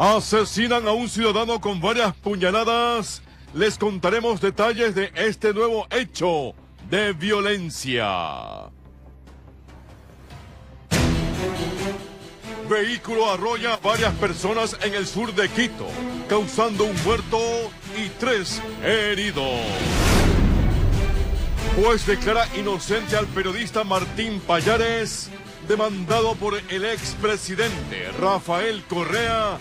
Asesinan a un ciudadano con varias puñaladas. Les contaremos detalles de este nuevo hecho de violencia. Vehículo arrolla a varias personas en el sur de Quito, causando un muerto y 3 heridos. Juez declara inocente al periodista Martín Pallares, demandado por el expresidente Rafael Correa,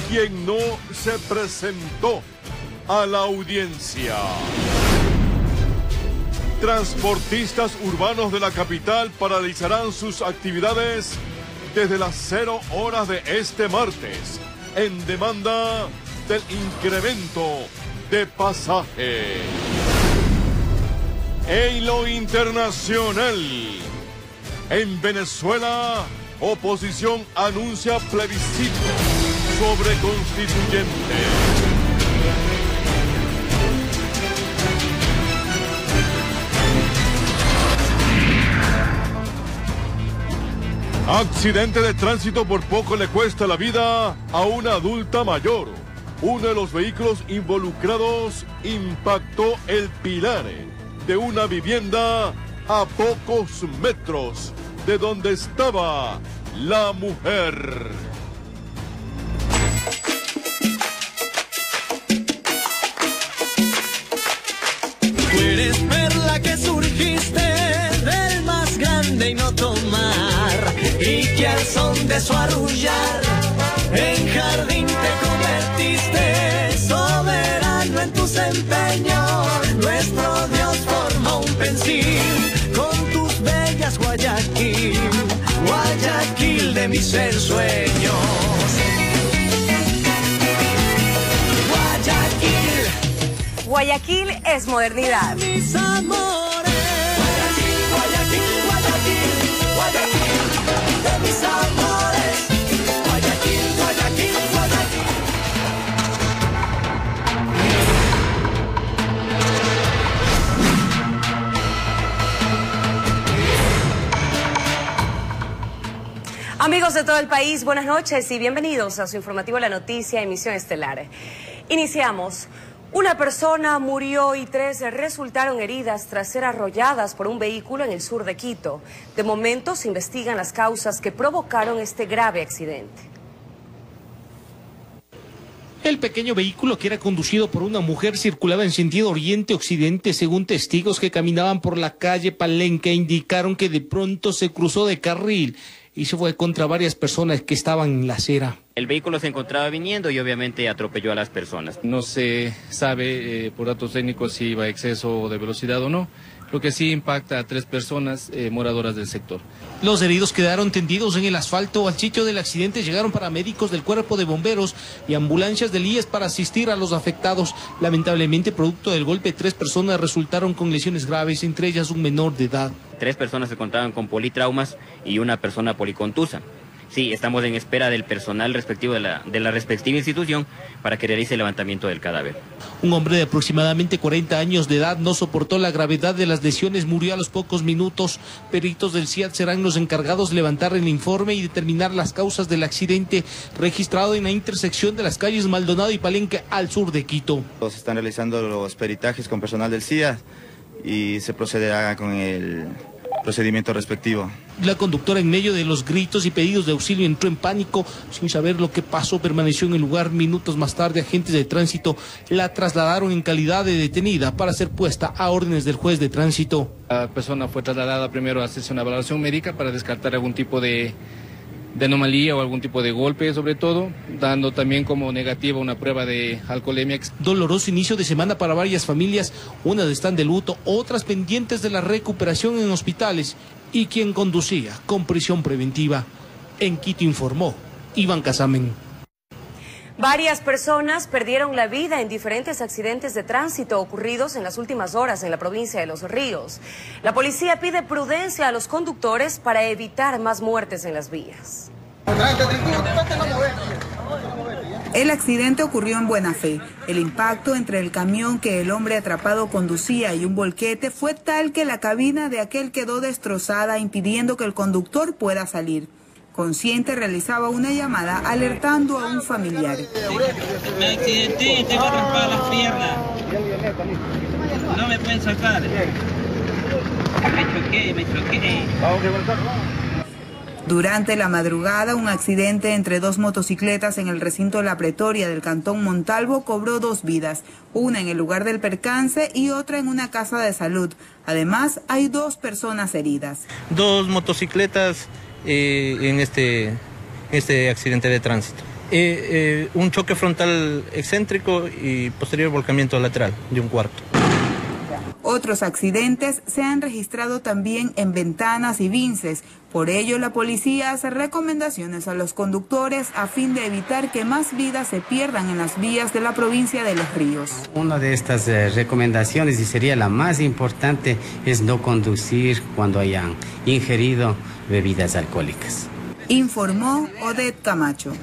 quien no se presentó a la audiencia. Transportistas urbanos de la capital paralizarán sus actividades desde las 0 horas de este martes, en demanda del incremento de pasaje. En lo internacional, en Venezuela, oposición anuncia plebiscito sobre constituyente. Accidente de tránsito, por poco le cuesta la vida a una adulta mayor. Uno de los vehículos involucrados impactó el pilar de una vivienda a pocos metros de donde estaba la mujer. Tú eres perla que surgiste del más grande y no tomar, y que al son de su arrullar en jardín te convertiste, soberano en tus empeños. Nuestro Dios formó un pensil con tus bellas Guayaquil, Guayaquil de mis ensueños. Guayaquil es modernidad. Mis amores. Guayaquil, Guayaquil, Guayaquil, Guayaquil de mis amores. Guayaquil, Guayaquil, Guayaquil. Amigos de todo el país, buenas noches y bienvenidos a su informativo La Noticia, emisión estelar. Iniciamos. Una persona murió y 3 resultaron heridas tras ser arrolladas por un vehículo en el sur de Quito. De momento se investigan las causas que provocaron este grave accidente. El pequeño vehículo, que era conducido por una mujer, circulaba en sentido oriente-occidente. Según testigos que caminaban por la calle Palenque, indicaron que de pronto se cruzó de carril y se fue contra varias personas que estaban en la acera. El vehículo se encontraba viniendo y obviamente atropelló a las personas. No se sabe por datos técnicos si iba a exceso de velocidad o no. Lo que sí impacta a 3 personas moradoras del sector. Los heridos quedaron tendidos en el asfalto. Al sitio del accidente llegaron paramédicos del Cuerpo de Bomberos y ambulancias del IES para asistir a los afectados. Lamentablemente, producto del golpe, 3 personas resultaron con lesiones graves, entre ellas un menor de edad. 3 personas se encontraban con politraumas y una persona policontusa. Sí, estamos en espera del personal respectivo de la respectiva institución para que realice el levantamiento del cadáver. Un hombre de aproximadamente 40 años de edad no soportó la gravedad de las lesiones, murió a los pocos minutos. Peritos del CIAT serán los encargados de levantar el informe y determinar las causas del accidente registrado en la intersección de las calles Maldonado y Palenque al sur de Quito. Se están realizando los peritajes con personal del CIAT y se procederá con el procedimiento respectivo. La conductora, en medio de los gritos y pedidos de auxilio, entró en pánico. Sin saber lo que pasó, permaneció en el lugar. Minutos más tarde, agentes de tránsito la trasladaron en calidad de detenida para ser puesta a órdenes del juez de tránsito. La persona fue trasladada primero a hacerse una valoración médica para descartar algún tipo de anomalía o algún tipo de golpe, sobre todo, dando también como negativa una prueba de alcoholemia. Doloroso inicio de semana para varias familias. Unas están de luto, otras pendientes de la recuperación en hospitales, y quien conducía con prisión preventiva. En Quito informó Iván Casamen. Varias personas perdieron la vida en diferentes accidentes de tránsito ocurridos en las últimas horas en la provincia de Los Ríos. La policía pide prudencia a los conductores para evitar más muertes en las vías. El accidente ocurrió en Buena Fe. El impacto entre el camión que el hombre atrapado conducía y un volquete fue tal que la cabina de aquel quedó destrozada, impidiendo que el conductor pueda salir. Consciente realizaba una llamada alertando a un familiar. Me accidenté, tengo raspadas las piernas. No me pueden sacar. Me choqué. Durante la madrugada, un accidente entre dos motocicletas en el recinto La Pretoria del cantón Montalvo cobró 2 vidas, una en el lugar del percance y otra en una casa de salud. Además, hay 2 personas heridas. 2 motocicletas en este accidente de tránsito. Un choque frontal excéntrico y posterior volcamiento lateral de un cuarto. Otros accidentes se han registrado también en Ventanas y Vinces. Por ello, la policía hace recomendaciones a los conductores a fin de evitar que más vidas se pierdan en las vías de la provincia de Los Ríos. Una de estas recomendaciones, y sería la más importante, es no conducir cuando hayan ingerido bebidas alcohólicas. Informó Odette Camacho.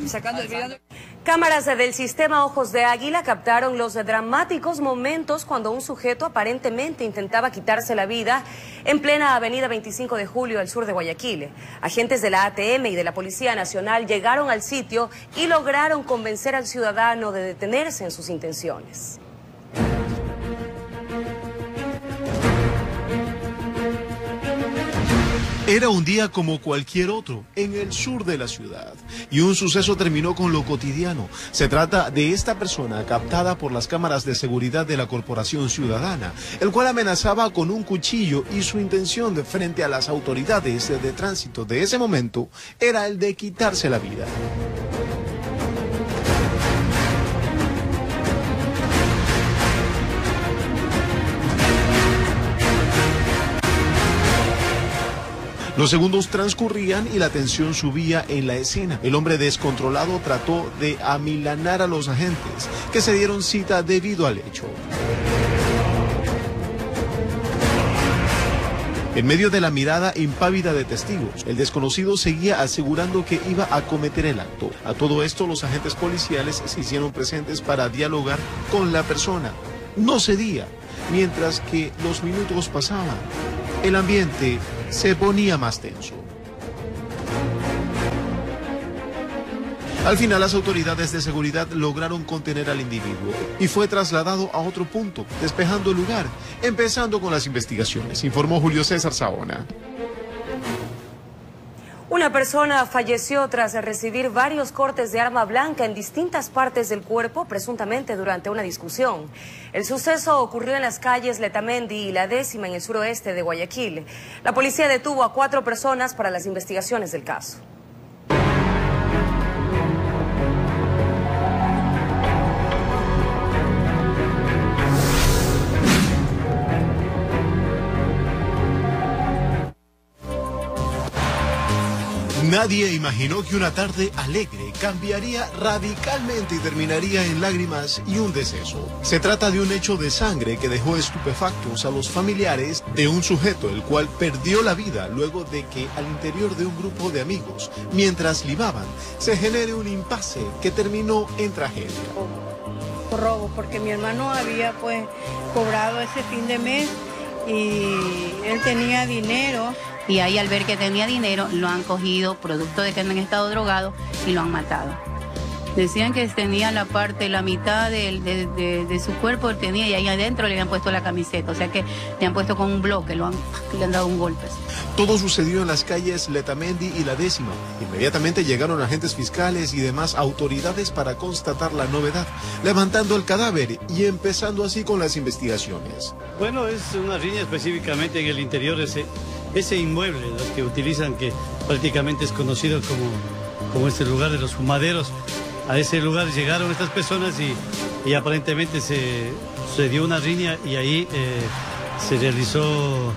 Cámaras del sistema Ojos de Águila captaron los dramáticos momentos cuando un sujeto aparentemente intentaba quitarse la vida en plena avenida 25 de Julio al sur de Guayaquil. Agentes de la ATM y de la Policía Nacional llegaron al sitio y lograron convencer al ciudadano de detenerse en sus intenciones. Era un día como cualquier otro en el sur de la ciudad y un suceso terminó con lo cotidiano. Se trata de esta persona captada por las cámaras de seguridad de la Corporación Ciudadana, el cual amenazaba con un cuchillo y su intención de frente a las autoridades de tránsito de ese momento era el de quitarse la vida. Los segundos transcurrían y la tensión subía en la escena. El hombre descontrolado trató de amilanar a los agentes, que se dieron cita debido al hecho. En medio de la mirada impávida de testigos, el desconocido seguía asegurando que iba a cometer el acto. A todo esto, los agentes policiales se hicieron presentes para dialogar con la persona. No cedía, mientras que los minutos pasaban. El ambiente se ponía más tenso. Al final, las autoridades de seguridad lograron contener al individuo y fue trasladado a otro punto, despejando el lugar, empezando con las investigaciones, informó Julio César Saona. Una persona falleció tras recibir varios cortes de arma blanca en distintas partes del cuerpo, presuntamente durante una discusión. El suceso ocurrió en las calles Letamendi y La Décima en el suroeste de Guayaquil. La policía detuvo a 4 personas para las investigaciones del caso. Nadie imaginó que una tarde alegre cambiaría radicalmente y terminaría en lágrimas y un deceso. Se trata de un hecho de sangre que dejó estupefactos a los familiares de un sujeto el cual perdió la vida luego de que al interior de un grupo de amigos, mientras libaban, se genere un impasse que terminó en tragedia. Robo, porque mi hermano había cobrado ese fin de mes y él tenía dinero. Y ahí al ver que tenía dinero, lo han cogido, producto de que han estado drogados, y lo han matado. Decían que tenía la mitad de su cuerpo, tenía, y ahí adentro le habían puesto la camiseta, o sea que le han puesto con un bloque, le han dado un golpe. Todo sucedió en las calles Letamendi y La Décima. Inmediatamente llegaron agentes fiscales y demás autoridades para constatar la novedad, levantando el cadáver y empezando así con las investigaciones. Bueno, es una riña específicamente en el interior de ese inmueble, los que utilizan, que prácticamente es conocido como este lugar de los fumaderos. A ese lugar llegaron estas personas y aparentemente se dio una riña y ahí se realizó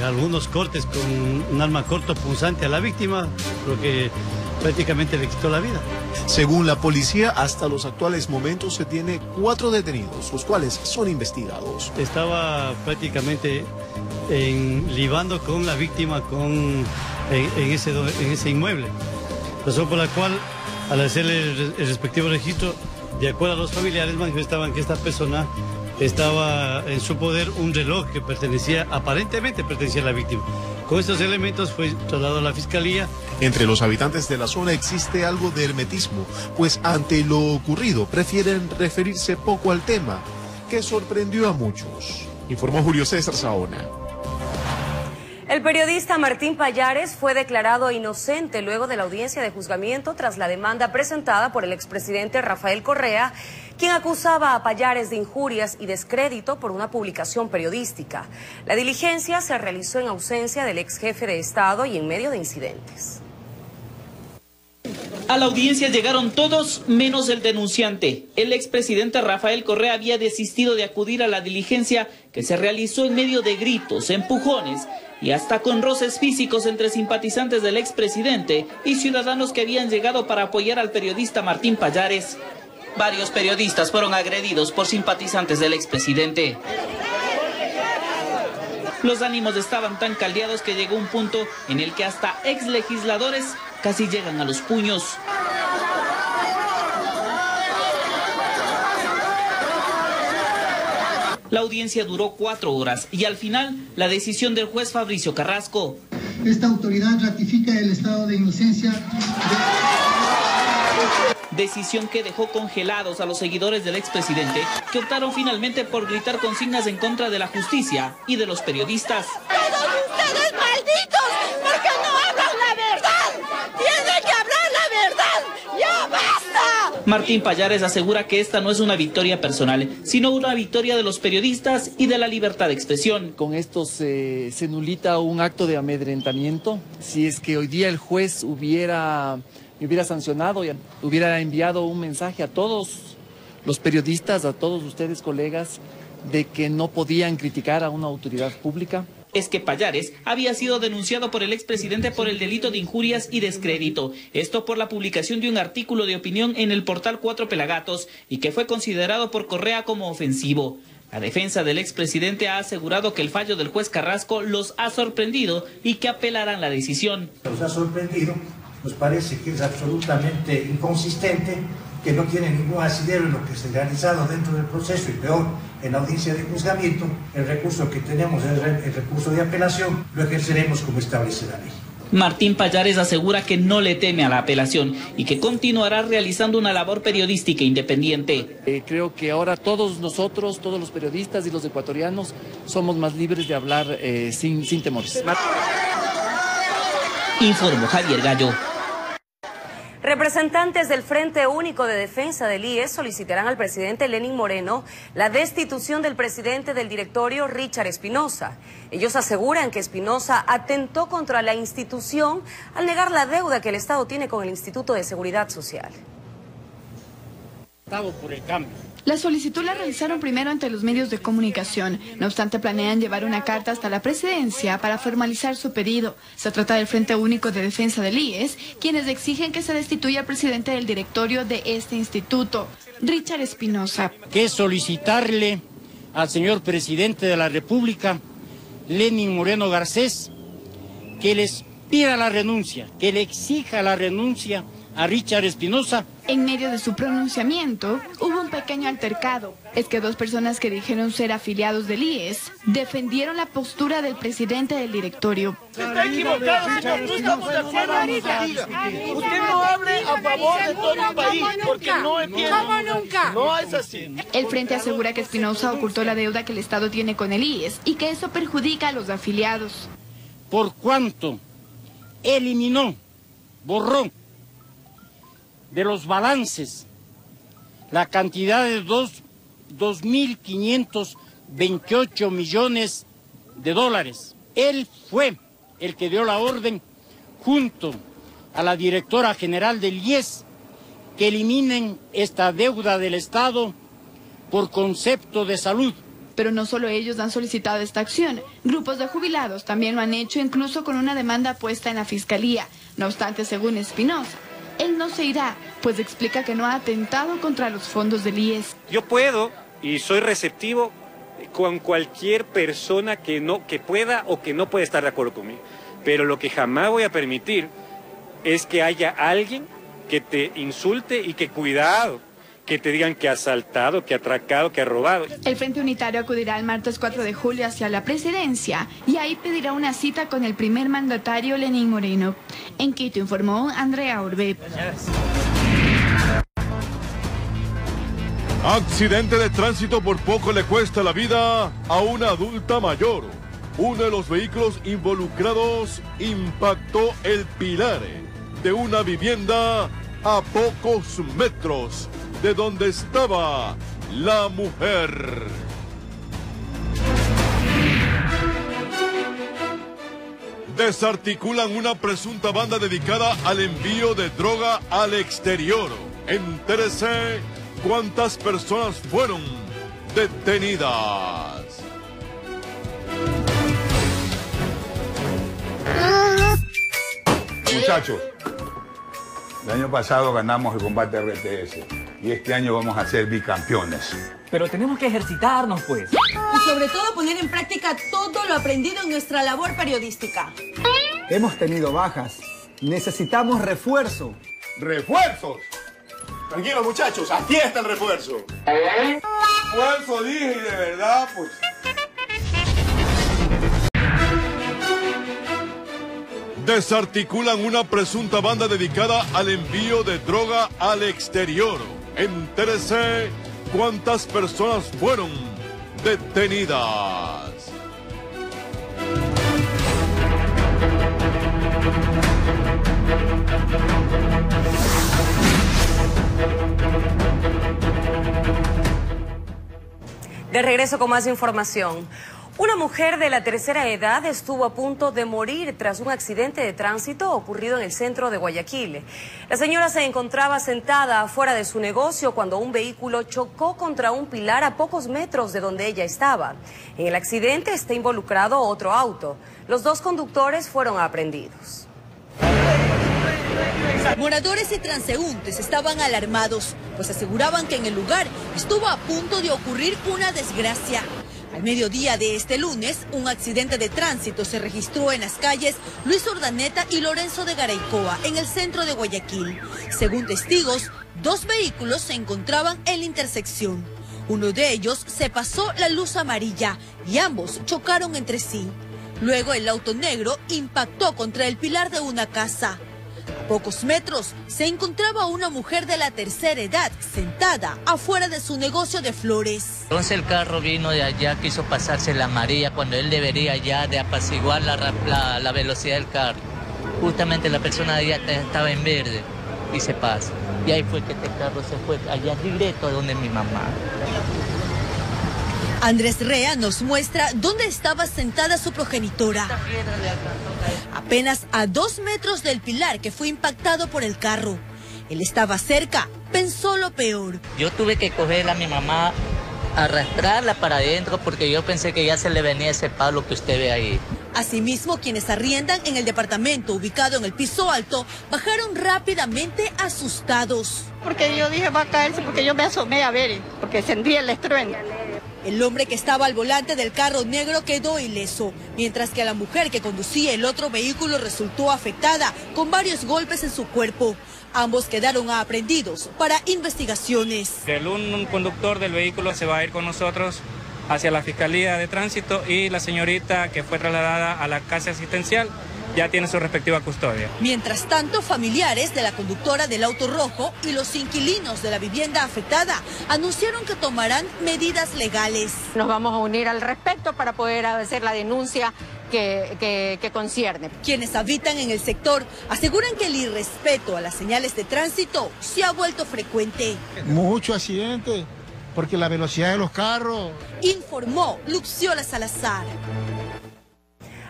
algunos cortes con un arma cortopunzante a la víctima, lo que prácticamente le quitó la vida. Según la policía, hasta los actuales momentos se tiene 4 detenidos, los cuales son investigados. Estaba prácticamente libando con la víctima en ese inmueble, razón por la cual, al hacerle el respectivo registro, de acuerdo a los familiares, manifestaban que esta persona estaba en su poder un reloj que aparentemente pertenecía a la víctima, Con estos elementos fue trasladado a la Fiscalía. Entre los habitantes de la zona existe algo de hermetismo, pues ante lo ocurrido prefieren referirse poco al tema, que sorprendió a muchos. Informó Julio César Saona. El periodista Martín Pallares fue declarado inocente luego de la audiencia de juzgamiento tras la demanda presentada por el expresidente Rafael Correa, quien acusaba a Pallares de injurias y descrédito por una publicación periodística. La diligencia se realizó en ausencia del ex jefe de Estado y en medio de incidentes. A la audiencia llegaron todos menos el denunciante. El expresidente Rafael Correa había desistido de acudir a la diligencia que se realizó en medio de gritos, empujones y hasta con roces físicos entre simpatizantes del expresidente y ciudadanos que habían llegado para apoyar al periodista Martín Pallares. Varios periodistas fueron agredidos por simpatizantes del expresidente. Los ánimos estaban tan caldeados que llegó un punto en el que hasta exlegisladores casi llegan a los puños. La audiencia duró 4 horas y al final la decisión del juez Fabricio Carrasco. Esta autoridad ratifica el estado de inocencia. Decisión que dejó congelados a los seguidores del expresidente, que optaron finalmente por gritar consignas en contra de la justicia y de los periodistas. ¡Todos ustedes malditos! ¡Porque no hablan la verdad! ¡Tienen que hablar la verdad! ¡Ya basta! Martín Pallares asegura que esta no es una victoria personal, sino una victoria de los periodistas y de la libertad de expresión. Con esto se nulita un acto de amedrentamiento. Si es que hoy día el juez me hubiera sancionado y hubiera enviado un mensaje a todos los periodistas, a todos ustedes colegas, de que no podían criticar a una autoridad pública. Es que Pallares había sido denunciado por el expresidente por el delito de injurias y descrédito. Esto por la publicación de un artículo de opinión en el portal Cuatro Pelagatos y que fue considerado por Correa como ofensivo. La defensa del expresidente ha asegurado que el fallo del juez Carrasco los ha sorprendido y que apelarán la decisión. Nos ha sorprendido. Nos parece que es absolutamente inconsistente, que no tiene ningún asidero en lo que se ha realizado dentro del proceso y peor en la audiencia de juzgamiento. El recurso que tenemos es el recurso de apelación, lo ejerceremos como establece la ley. Martín Pallares asegura que no le teme a la apelación y que continuará realizando una labor periodística independiente. Creo que ahora todos nosotros, todos los periodistas y los ecuatorianos somos más libres de hablar sin temores. Informó Javier Gallo. Representantes del Frente Único de Defensa del IES solicitarán al presidente Lenín Moreno la destitución del presidente del directorio, Richard Espinosa. Ellos aseguran que Espinosa atentó contra la institución al negar la deuda que el Estado tiene con el Instituto de Seguridad Social. Por el cambio. La solicitud la realizaron primero ante los medios de comunicación. No obstante, planean llevar una carta hasta la presidencia para formalizar su pedido. Se trata del Frente Único de Defensa del IES, quienes exigen que se destituya al presidente del directorio de este instituto, Richard Espinosa. Que solicitarle al señor presidente de la República, Lenín Moreno Garcés, que les pida la renuncia, que le exija la renuncia a Richard Espinosa. En medio de su pronunciamiento, hubo un pequeño altercado. Es que dos personas que dijeron ser afiliados del IES defendieron la postura del presidente del directorio. Está equivocado, señor. No estamos de acuerdo. Usted no hable a favor de todo el país, porque no entiende. ¿Cómo nunca? No es así. El Frente asegura que Espinosa ocultó la deuda que el Estado tiene con el IES y que eso perjudica a los afiliados. Por cuanto eliminó, borró de los balances la cantidad de 2.528 millones de dólares. Él fue el que dio la orden, junto a la directora general del IES, que eliminen esta deuda del Estado por concepto de salud. Pero no solo ellos han solicitado esta acción. Grupos de jubilados también lo han hecho, incluso con una demanda puesta en la Fiscalía. No obstante, según Espinosa, él no se irá, pues explica que no ha atentado contra los fondos del IES. Yo puedo y soy receptivo con cualquier persona que pueda o que no pueda estar de acuerdo conmigo. Pero lo que jamás voy a permitir es que haya alguien que te insulte y que que te digan que ha asaltado, que ha atracado, que ha robado. El Frente Unitario acudirá el martes 4 de julio hacia la presidencia y ahí pedirá una cita con el primer mandatario Lenín Moreno. En Quito informó Andrea Orbe. Accidente de tránsito por poco le cuesta la vida a una adulta mayor. Uno de los vehículos involucrados impactó el pilar de una vivienda a pocos metros de donde estaba la mujer. Desarticulan una presunta banda dedicada al envío de droga al exterior. Entérese cuántas personas fueron detenidas. Muchachos, el año pasado ganamos el combate RTS y este año vamos a ser bicampeones. Pero tenemos que ejercitarnos, pues. Y sobre todo poner en práctica todo lo aprendido en nuestra labor periodística. Hemos tenido bajas. Necesitamos refuerzo. ¿Refuerzos? Tranquilos, muchachos, aquí está el refuerzo. Refuerzo, dije, y de verdad, pues... Desarticulan una presunta banda dedicada al envío de droga al exterior. Entérese cuántas personas fueron detenidas. De regreso con más información. Una mujer de la tercera edad estuvo a punto de morir tras un accidente de tránsito ocurrido en el centro de Guayaquil. La señora se encontraba sentada afuera de su negocio cuando un vehículo chocó contra un pilar a pocos metros de donde ella estaba. En el accidente está involucrado otro auto. Los dos conductores fueron aprehendidos. Moradores y transeúntes estaban alarmados, pues aseguraban que en el lugar estuvo a punto de ocurrir una desgracia. Al mediodía de este lunes, un accidente de tránsito se registró en las calles Luis Urdaneta y Lorenzo de Garaycoa, en el centro de Guayaquil. Según testigos, dos vehículos se encontraban en la intersección. Uno de ellos se pasó la luz amarilla y ambos chocaron entre sí. Luego el auto negro impactó contra el pilar de una casa. A pocos metros se encontraba una mujer de la tercera edad sentada afuera de su negocio de flores. Entonces el carro vino de allá, quiso pasarse la amarilla cuando él debería ya de apaciguar la velocidad del carro. Justamente la persona de allá estaba en verde y se pasa. Y ahí fue que este carro se fue allá directo a donde mi mamá. Andrés Rea nos muestra dónde estaba sentada su progenitora. Apenas a 2 metros del pilar que fue impactado por el carro. Él estaba cerca, pensó lo peor. Yo tuve que coger a mi mamá, arrastrarla para adentro porque yo pensé que ya se le venía ese palo que usted ve ahí. Asimismo, quienes arriendan en el departamento ubicado en el piso alto bajaron rápidamente asustados. Porque yo dije va a caerse porque yo me asomé a ver, porque sentía el estruendo. El hombre que estaba al volante del carro negro quedó ileso, mientras que la mujer que conducía el otro vehículo resultó afectada con varios golpes en su cuerpo. Ambos quedaron aprehendidos para investigaciones. Un conductor del vehículo se va a ir con nosotros hacia la Fiscalía de Tránsito y la señorita que fue trasladada a la casa asistencial ya tiene su respectiva custodia. Mientras tanto, familiares de la conductora del auto rojo y los inquilinos de la vivienda afectada anunciaron que tomarán medidas legales. Nos vamos a unir al respecto para poder hacer la denuncia que concierne. Quienes habitan en el sector aseguran que el irrespeto a las señales de tránsito se ha vuelto frecuente. Mucho accidente, porque la velocidad de los carros. Informó Luxiola Salazar.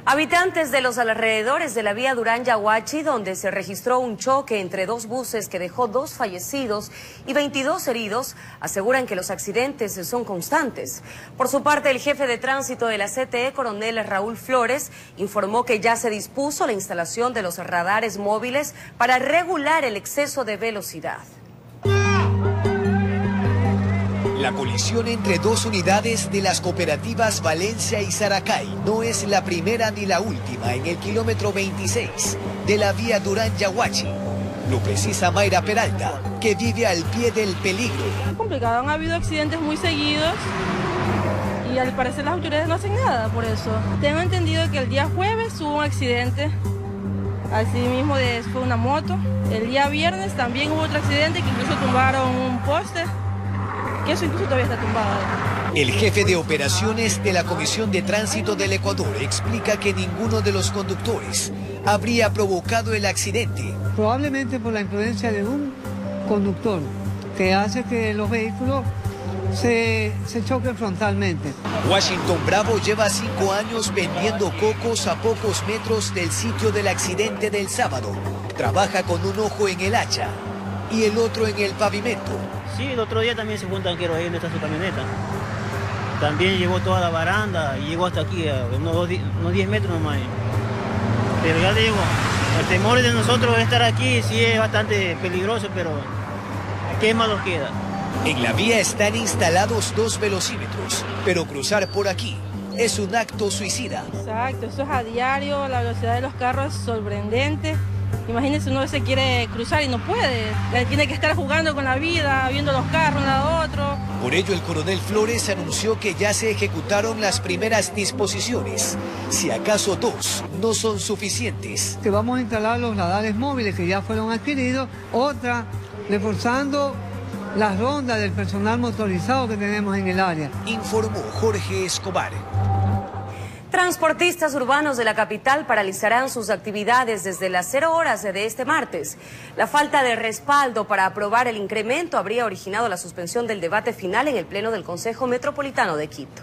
Habitantes de los alrededores de la vía Durán-Yaguachi, donde se registró un choque entre dos buses que dejó 2 fallecidos y 22 heridos, aseguran que los accidentes son constantes. Por su parte, el jefe de tránsito de la CTE, coronel Raúl Flores, informó que ya se dispuso la instalación de los radares móviles para regular el exceso de velocidad. La colisión entre dos unidades de las cooperativas Valencia y Saracay no es la primera ni la última en el kilómetro 26 de la vía Durán-Yaguachi. Lo precisa Mayra Peralta, que vive al pie del peligro. Es complicado, han habido accidentes muy seguidos y al parecer las autoridades no hacen nada por eso. Tengo entendido que el día jueves hubo un accidente, así mismo fue una moto. El día viernes también hubo otro accidente que incluso tumbaron un poste, que eso incluso todavía está tumbado. El jefe de operaciones de la Comisión de Tránsito del Ecuador explica que ninguno de los conductores habría provocado el accidente. Probablemente por la imprudencia de un conductor que hace que los vehículos se choquen frontalmente. Washington Bravo lleva 5 años vendiendo cocos a pocos metros del sitio del accidente del sábado. Trabaja con un ojo en el hacha y el otro en el pavimento. Sí, el otro día también se fue un tanquero ahí donde está su camioneta. También llevó toda la baranda y llegó hasta aquí, a unos 10 metros nomás. Pero ya digo, el temor de nosotros de estar aquí sí es bastante peligroso, pero ¿qué más nos queda? En la vía están instalados 2 velocímetros, pero cruzar por aquí es un acto suicida. Exacto, eso es a diario, la velocidad de los carros es sorprendente. Imagínense, uno se quiere cruzar y no puede. Tiene que estar jugando con la vida, viendo los carros, un lado otro. Por ello, el coronel Flores anunció que ya se ejecutaron las primeras disposiciones. Si acaso 2 no son suficientes. Que vamos a instalar los radares móviles que ya fueron adquiridos. Otra, reforzando las rondas del personal motorizado que tenemos en el área. Informó Jorge Escobar. Transportistas urbanos de la capital paralizarán sus actividades desde las 0 horas de este martes. La falta de respaldo para aprobar el incremento habría originado la suspensión del debate final en el Pleno del Consejo Metropolitano de Quito.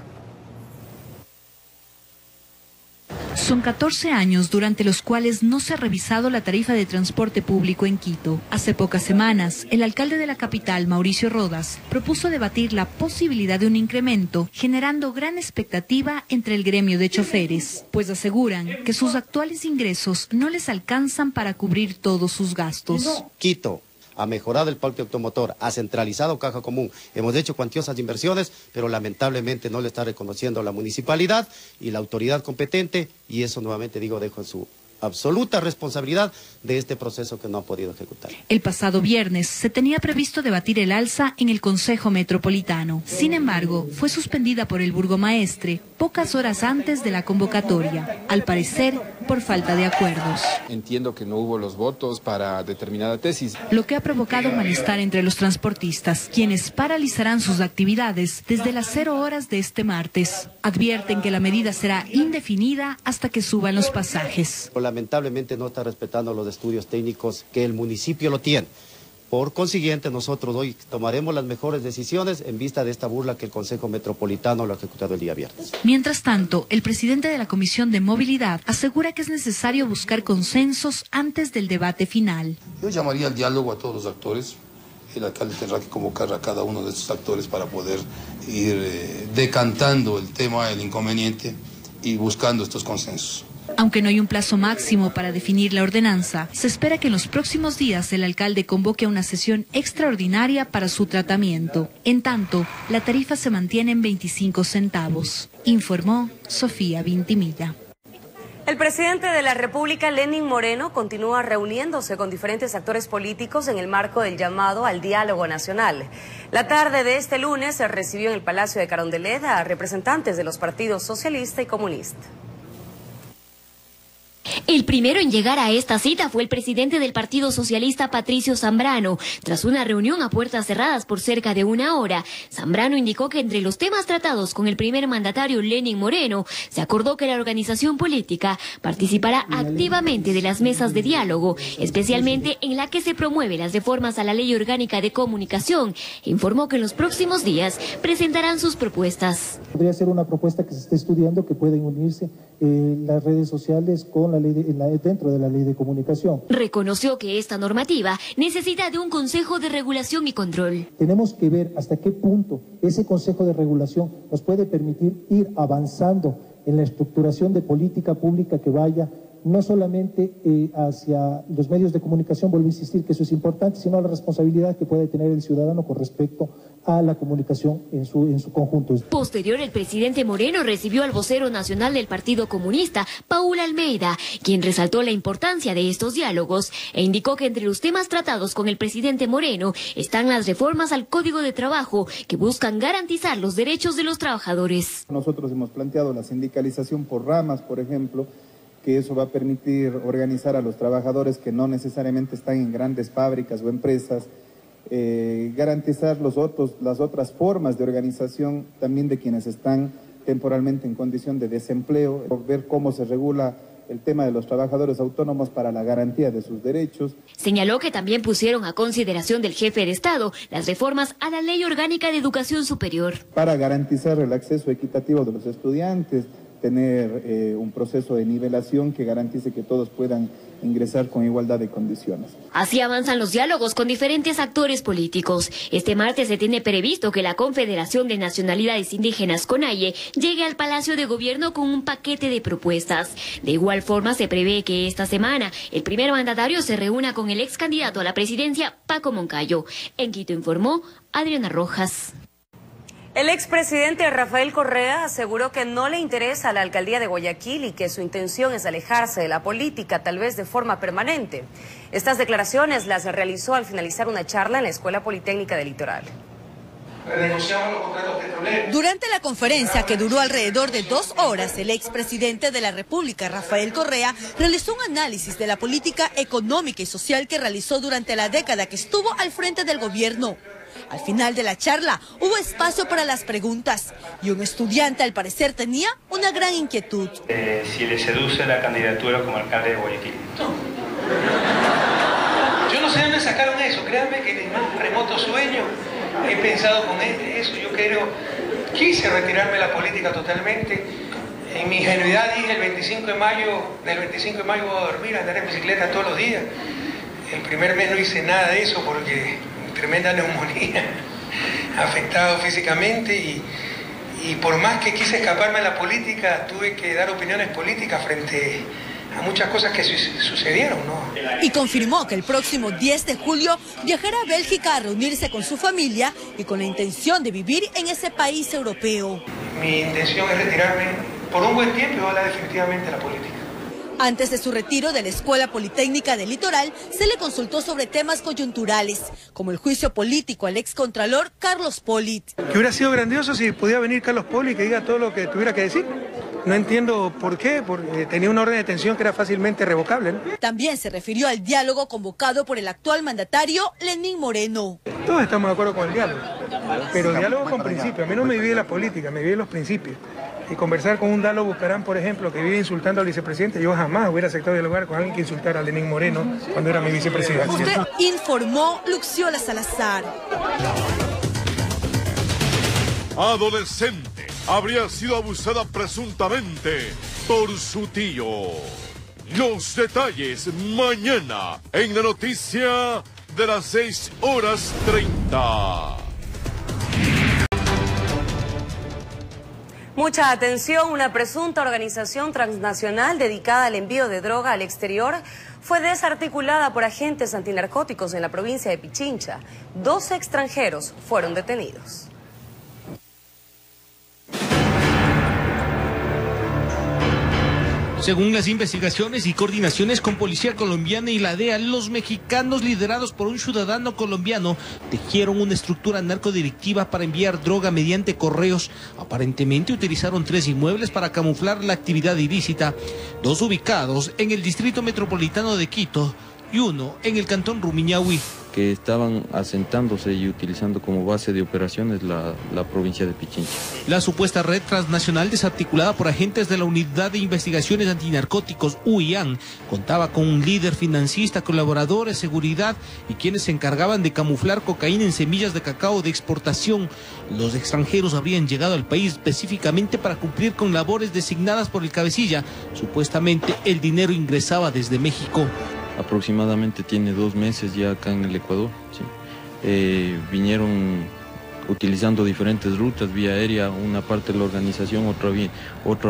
Son 14 años durante los cuales no se ha revisado la tarifa de transporte público en Quito. Hace pocas semanas, el alcalde de la capital, Mauricio Rodas, propuso debatir la posibilidad de un incremento, generando gran expectativa entre el gremio de choferes, pues aseguran que sus actuales ingresos no les alcanzan para cubrir todos sus gastos. Quito ha mejorado el parque automotor, ha centralizado caja común, hemos hecho cuantiosas inversiones, pero lamentablemente no le está reconociendo la municipalidad y la autoridad competente, y eso nuevamente digo, dejo en su absoluta responsabilidad de este proceso que no ha podido ejecutar. El pasado viernes se tenía previsto debatir el alza en el Consejo Metropolitano. Sin embargo, fue suspendida por el burgomaestre pocas horas antes de la convocatoria, al parecer por falta de acuerdos. Entiendo que no hubo los votos para determinada tesis. Lo que ha provocado malestar entre los transportistas, quienes paralizarán sus actividades desde las 0 horas de este martes. Advierten que la medida será indefinida hasta que suban los pasajes. Lamentablemente no está respetando los estudios técnicos que el municipio lo tiene. Por consiguiente, nosotros hoy tomaremos las mejores decisiones en vista de esta burla que el Consejo Metropolitano lo ha ejecutado el día viernes. Mientras tanto, el presidente de la Comisión de Movilidad asegura que es necesario buscar consensos antes del debate final. Yo llamaría al diálogo a todos los actores. El alcalde tendrá que convocar a cada uno de estos actores para poder ir decantando el tema, el inconveniente y buscando estos consensos. Aunque no hay un plazo máximo para definir la ordenanza, se espera que en los próximos días el alcalde convoque a una sesión extraordinaria para su tratamiento. En tanto, la tarifa se mantiene en 25 centavos, informó Sofía Vintimilla. El presidente de la República, Lenín Moreno, continúa reuniéndose con diferentes actores políticos en el marco del llamado al diálogo nacional. La tarde de este lunes se recibió en el Palacio de Carondelet a representantes de los partidos socialista y comunista. El primero en llegar a esta cita fue el presidente del Partido Socialista, Patricio Zambrano. Tras una reunión a puertas cerradas por cerca de 1 hora, Zambrano indicó que entre los temas tratados con el primer mandatario, Lenín Moreno, se acordó que la organización política participará activamente de las mesas de diálogo, especialmente en la que se promueven las reformas a la Ley Orgánica de Comunicación. Informó que en los próximos días presentarán sus propuestas. Podría ser una propuesta que se esté estudiando, que pueden unirse las redes sociales con la ley dentro de la ley de comunicación. Reconoció que esta normativa necesita de un Consejo de Regulación y Control. Tenemos que ver hasta qué punto ese Consejo de Regulación nos puede permitir ir avanzando en la estructuración de política pública que vaya no solamente hacia los medios de comunicación, vuelvo a insistir que eso es importante, sino la responsabilidad que puede tener el ciudadano con respecto a la comunicación en su conjunto. Posterior, el presidente Moreno recibió al vocero nacional del Partido Comunista, Paul Almeida, quien resaltó la importancia de estos diálogos e indicó que entre los temas tratados con el presidente Moreno están las reformas al Código de Trabajo que buscan garantizar los derechos de los trabajadores. Nosotros hemos planteado la sindicalización por ramas, por ejemplo, que eso va a permitir organizar a los trabajadores que no necesariamente están en grandes fábricas o empresas, garantizar las otras formas de organización también de quienes están temporalmente en condición de desempleo, ver cómo se regula el tema de los trabajadores autónomos para la garantía de sus derechos. Señaló que también pusieron a consideración del jefe de Estado las reformas a la Ley Orgánica de Educación Superior. Para garantizar el acceso equitativo de los estudiantes, tener un proceso de nivelación que garantice que todos puedan ingresar con igualdad de condiciones. Así avanzan los diálogos con diferentes actores políticos. Este martes se tiene previsto que la Confederación de Nacionalidades Indígenas, CONAIE, llegue al Palacio de Gobierno con un paquete de propuestas. De igual forma, se prevé que esta semana el primer mandatario se reúna con el ex candidato a la presidencia, Paco Moncayo. En Quito informó Adriana Rojas. El expresidente Rafael Correa aseguró que no le interesa la alcaldía de Guayaquil y que su intención es alejarse de la política, tal vez de forma permanente. Estas declaraciones las realizó al finalizar una charla en la Escuela Politécnica del Litoral. Durante la conferencia, que duró alrededor de 2 horas, el expresidente de la República, Rafael Correa, realizó un análisis de la política económica y social que realizó durante la década que estuvo al frente del gobierno. Al final de la charla hubo espacio para las preguntas y un estudiante al parecer tenía una gran inquietud. Si le seduce la candidatura como alcalde de Guayaquil. No. Yo no sé dónde sacaron eso, créanme que en un remoto sueño he pensado con eso. Yo quise retirarme de la política totalmente. En mi ingenuidad dije del 25 de mayo voy a dormir, a andar en bicicleta todos los días. El primer mes no hice nada de eso porque tremenda neumonía, afectado físicamente y por más que quise escaparme de la política, tuve que dar opiniones políticas frente a muchas cosas que sucedieron, ¿no? Y confirmó que el próximo 10 de julio viajará a Bélgica a reunirse con su familia y con la intención de vivir en ese país europeo. Mi intención es retirarme por un buen tiempo y ojalá definitivamente la política. Antes de su retiro de la Escuela Politécnica del Litoral, se le consultó sobre temas coyunturales, como el juicio político al excontralor Carlos Polit. Que hubiera sido grandioso si podía venir Carlos Polit y que diga todo lo que tuviera que decir. No entiendo por qué, porque tenía una orden de detención que era fácilmente revocable, ¿no? También se refirió al diálogo convocado por el actual mandatario, Lenín Moreno. Todos estamos de acuerdo con el diálogo, pero diálogo con principios. A mí no me vive la política, me vive los principios. Y conversar con un Dalo Buscarán, por ejemplo, que vive insultando al vicepresidente, yo jamás hubiera aceptado dialogar con alguien que insultara a Lenín Moreno cuando era mi vicepresidente. Usted informó Luxiola Salazar. Adolescente habría sido abusada presuntamente por su tío. Los detalles mañana en la noticia de las 6:30. Mucha atención, una presunta organización transnacional dedicada al envío de droga al exterior fue desarticulada por agentes antinarcóticos en la provincia de Pichincha. 2 extranjeros fueron detenidos. Según las investigaciones y coordinaciones con Policía Colombiana y la DEA, los mexicanos liderados por un ciudadano colombiano tejieron una estructura narcodelictiva para enviar droga mediante correos. Aparentemente utilizaron 3 inmuebles para camuflar la actividad ilícita, 2 ubicados en el distrito metropolitano de Quito y 1 en el cantón Rumiñahui, que estaban asentándose y utilizando como base de operaciones la provincia de Pichincha. La supuesta red transnacional desarticulada por agentes de la Unidad de Investigaciones Antinarcóticos, UIAN, contaba con un líder financista, colaboradores, seguridad y quienes se encargaban de camuflar cocaína en semillas de cacao de exportación. Los extranjeros habrían llegado al país específicamente para cumplir con labores designadas por el cabecilla. Supuestamente el dinero ingresaba desde México. Aproximadamente tiene 2 meses ya acá en el Ecuador. ¿Sí? Vinieron utilizando diferentes rutas, vía aérea, una parte de la organización, otra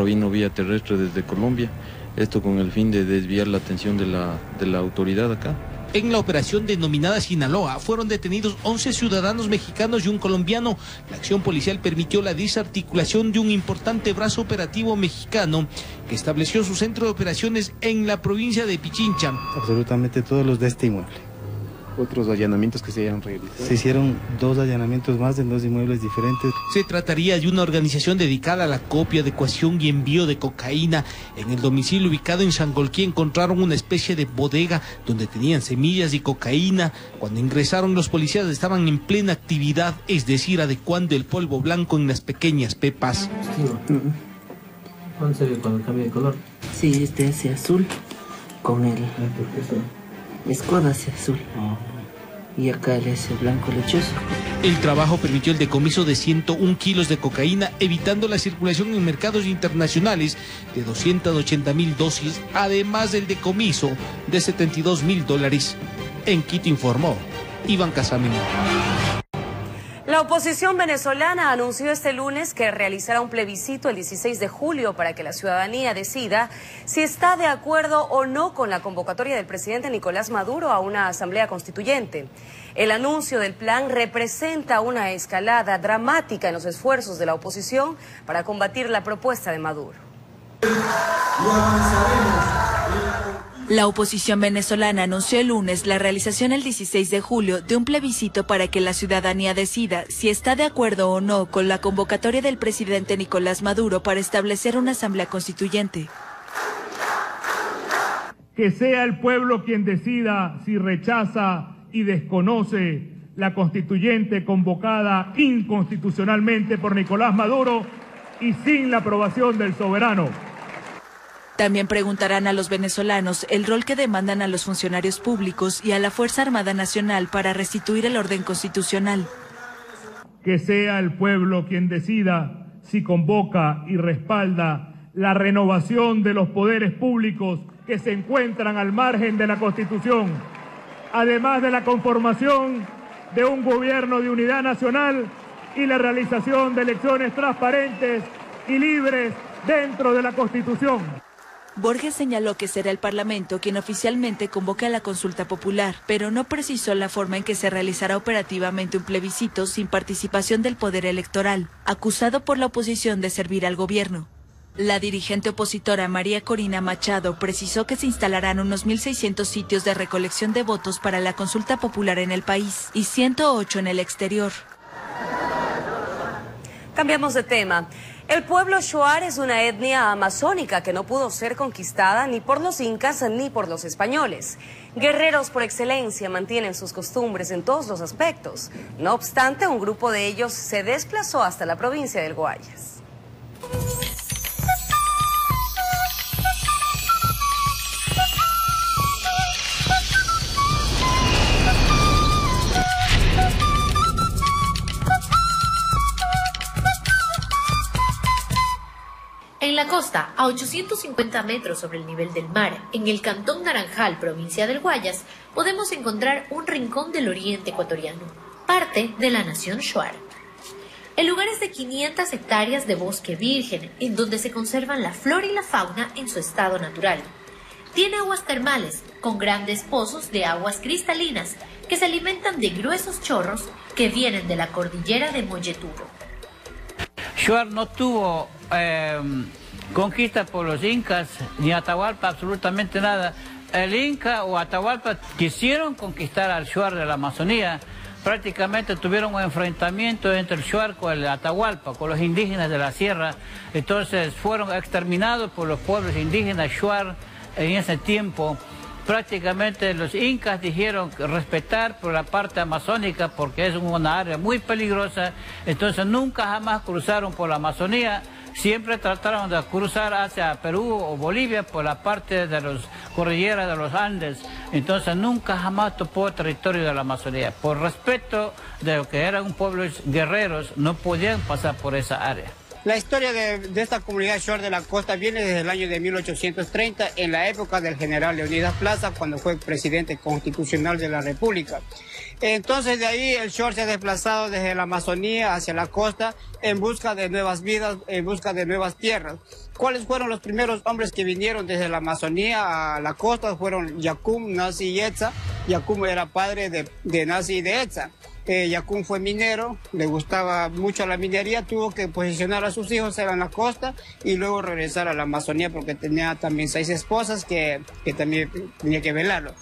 vino vía terrestre desde Colombia, Esto con el fin de desviar la atención de la autoridad acá. En la operación denominada Sinaloa fueron detenidos 11 ciudadanos mexicanos y un colombiano. La acción policial permitió la desarticulación de un importante brazo operativo mexicano que estableció su centro de operaciones en la provincia de Pichincha. Absolutamente todos los de este inmueble. Otros allanamientos que se hayan realizado. Se hicieron 2 allanamientos más en 2 inmuebles diferentes. Se trataría de una organización dedicada a la copia, adecuación y envío de cocaína. En el domicilio ubicado en Sangolquí encontraron una especie de bodega donde tenían semillas y cocaína. Cuando ingresaron los policías estaban en plena actividad, es decir, adecuando el polvo blanco en las pequeñas pepas. ¿Cuándo se ve cuando cambia de color? Sí, este hace azul con el escudo hace azul. Y acá el ese blanco lechoso. El trabajo permitió el decomiso de 101 kilos de cocaína, evitando la circulación en mercados internacionales de 280,000 dosis, además del decomiso de $72,000. En Quito informó Iván Casamin. La oposición venezolana anunció este lunes que realizará un plebiscito el 16 de julio para que la ciudadanía decida si está de acuerdo o no con la convocatoria del presidente Nicolás Maduro a una asamblea constituyente. El anuncio del plan representa una escalada dramática en los esfuerzos de la oposición para combatir la propuesta de Maduro. La oposición venezolana anunció el lunes la realización el 16 de julio de un plebiscito para que la ciudadanía decida si está de acuerdo o no con la convocatoria del presidente Nicolás Maduro para establecer una asamblea constituyente. Que sea el pueblo quien decida si rechaza y desconoce la constituyente convocada inconstitucionalmente por Nicolás Maduro y sin la aprobación del soberano. También preguntarán a los venezolanos el rol que demandan a los funcionarios públicos y a la Fuerza Armada Nacional para restituir el orden constitucional. Que sea el pueblo quien decida si convoca y respalda la renovación de los poderes públicos que se encuentran al margen de la Constitución, además de la conformación de un gobierno de unidad nacional y la realización de elecciones transparentes y libres dentro de la Constitución. Borges señaló que será el Parlamento quien oficialmente convoque a la consulta popular, pero no precisó la forma en que se realizará operativamente un plebiscito sin participación del poder electoral, acusado por la oposición de servir al gobierno. La dirigente opositora María Corina Machado precisó que se instalarán unos 1.600 sitios de recolección de votos para la consulta popular en el país y 108 en el exterior. Cambiamos de tema. El pueblo Shuar es una etnia amazónica que no pudo ser conquistada ni por los incas ni por los españoles. Guerreros por excelencia mantienen sus costumbres en todos los aspectos. No obstante, un grupo de ellos se desplazó hasta la provincia del Guayas. En la costa, a 850 metros sobre el nivel del mar, en el cantón Naranjal, provincia del Guayas, podemos encontrar un rincón del oriente ecuatoriano, parte de la nación Shuar. El lugar es de 500 hectáreas de bosque virgen, en donde se conservan la flora y la fauna en su estado natural. Tiene aguas termales, con grandes pozos de aguas cristalinas, que se alimentan de gruesos chorros que vienen de la cordillera de Molleturo. Shuar no tuvo conquista por los incas, ni Atahualpa, absolutamente nada. El inca o Atahualpa quisieron conquistar al Shuar de la Amazonía. Prácticamente tuvieron un enfrentamiento entre el Shuar con el Atahualpa, con los indígenas de la sierra. Entonces fueron exterminados por los pueblos indígenas Shuar en ese tiempo. Prácticamente los incas dijeron respetar por la parte amazónica porque es una área muy peligrosa, entonces nunca jamás cruzaron por la Amazonía, siempre trataron de cruzar hacia Perú o Bolivia por la parte de los cordilleras de los Andes, entonces nunca jamás topó el territorio de la Amazonía. Por respeto de lo que eran un pueblo guerreros, no podían pasar por esa área. La historia de esta comunidad Shuar de la Costa viene desde el año de 1830, en la época del general Leonidas Plaza, cuando fue presidente constitucional de la República. Entonces de ahí el Shuar se ha desplazado desde la Amazonía hacia la costa en busca de nuevas vidas, en busca de nuevas tierras. ¿Cuáles fueron los primeros hombres que vinieron desde la Amazonía a la costa? Fueron Yacum, Nasi y Etza. Yacum era padre de Nasi y de Etza. Yacum fue minero, le gustaba mucho la minería, tuvo que posicionar a sus hijos en la costa y luego regresar a la Amazonía porque tenía también 6 esposas que también tenía que velarlo.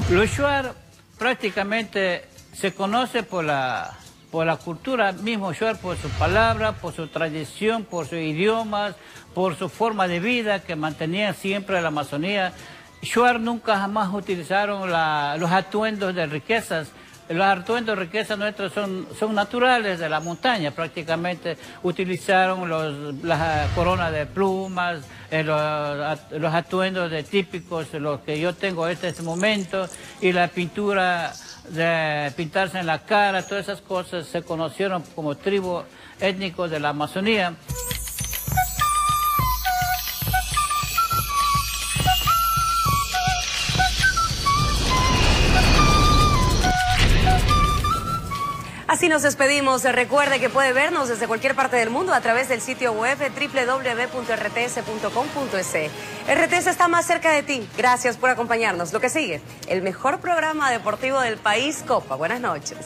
Los Shuar prácticamente se conoce por la cultura mismo Shuar, por su palabra, por su tradición, por sus idiomas, por su forma de vida que mantenían siempre la Amazonía. Shuar nunca jamás utilizaron los atuendos de riquezas. Los atuendos de riqueza nuestros son naturales de la montaña, prácticamente utilizaron las coronas de plumas, los atuendos típicos, los que yo tengo en este momento, y la pintura de pintarse en la cara, todas esas cosas se conocieron como tribu étnico de la Amazonía. Así nos despedimos. Recuerde que puede vernos desde cualquier parte del mundo a través del sitio web www.rts.com.es. RTS está más cerca de ti. Gracias por acompañarnos. Lo que sigue, el mejor programa deportivo del país, Copa. Buenas noches.